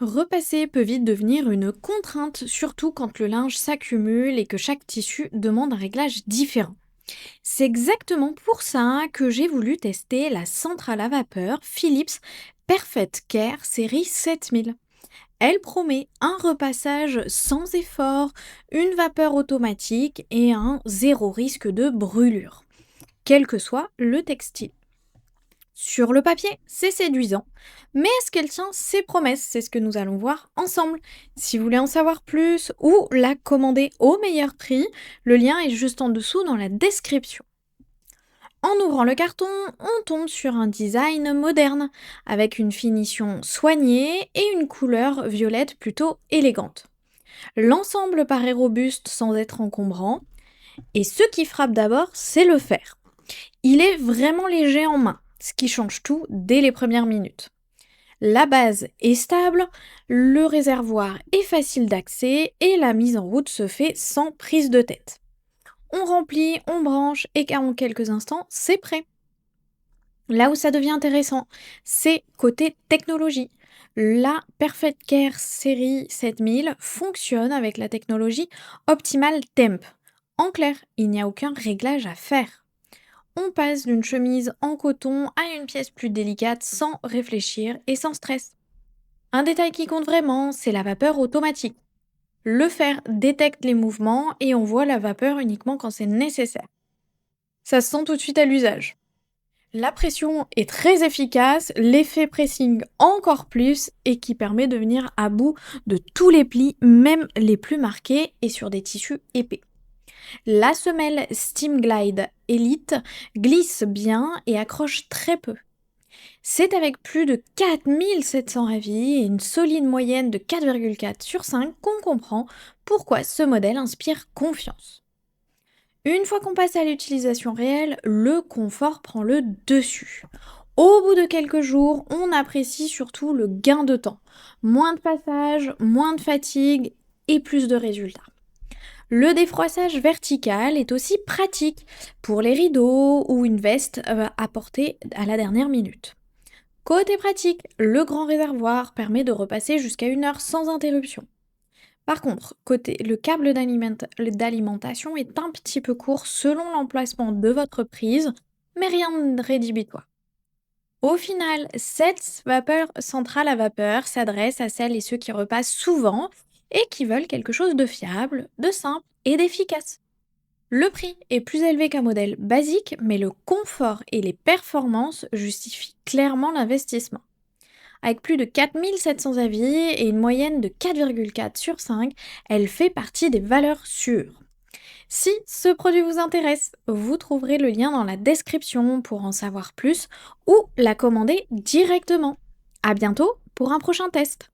Repasser peut vite devenir une contrainte, surtout quand le linge s'accumule et que chaque tissu demande un réglage différent. C'est exactement pour ça que j'ai voulu tester la centrale à vapeur Philips Perfect Care série 7000. Elle promet un repassage sans effort, une vapeur automatique et un zéro risque de brûlure, quel que soit le textile. Sur le papier, c'est séduisant, mais est-ce qu'elle tient ses promesses? C'est ce que nous allons voir ensemble. Si vous voulez en savoir plus ou la commander au meilleur prix, le lien est juste en dessous dans la description. En ouvrant le carton, on tombe sur un design moderne, avec une finition soignée et une couleur violette plutôt élégante. L'ensemble paraît robuste sans être encombrant, et ce qui frappe d'abord, c'est le fer. Il est vraiment léger en main, ce qui change tout dès les premières minutes. La base est stable, le réservoir est facile d'accès et la mise en route se fait sans prise de tête. On remplit, on branche et en quelques instants, c'est prêt. Là où ça devient intéressant, c'est côté technologie. La Perfect Care série 7000 fonctionne avec la technologie Optimal Temp. En clair, il n'y a aucun réglage à faire. On passe d'une chemise en coton à une pièce plus délicate sans réfléchir et sans stress. Un détail qui compte vraiment, c'est la vapeur automatique. Le fer détecte les mouvements et on voit la vapeur uniquement quand c'est nécessaire. Ça se sent tout de suite à l'usage. La pression est très efficace, l'effet pressing encore plus et qui permet de venir à bout de tous les plis, même les plus marqués et sur des tissus épais. La semelle Steam Glide Elite glisse bien et accroche très peu. C'est avec plus de 4700 avis et une solide moyenne de 4,4 sur 5 qu'on comprend pourquoi ce modèle inspire confiance. Une fois qu'on passe à l'utilisation réelle, le confort prend le dessus. Au bout de quelques jours, on apprécie surtout le gain de temps. Moins de passages, moins de fatigue et plus de résultats. Le défroissage vertical est aussi pratique pour les rideaux ou une veste à porter à la dernière minute. Côté pratique, le grand réservoir permet de repasser jusqu'à 1 heure sans interruption. Par contre, côté le câble d'alimentation est un petit peu court selon l'emplacement de votre prise, mais rien de rédhibitoire. Au final, cette vapeur centrale à vapeur s'adresse à celles et ceux qui repassent souvent et qui veulent quelque chose de fiable, de simple et d'efficace. Le prix est plus élevé qu'un modèle basique, mais le confort et les performances justifient clairement l'investissement. Avec plus de 4700 avis et une moyenne de 4,4 sur 5, elle fait partie des valeurs sûres. Si ce produit vous intéresse, vous trouverez le lien dans la description pour en savoir plus ou la commander directement. À bientôt pour un prochain test.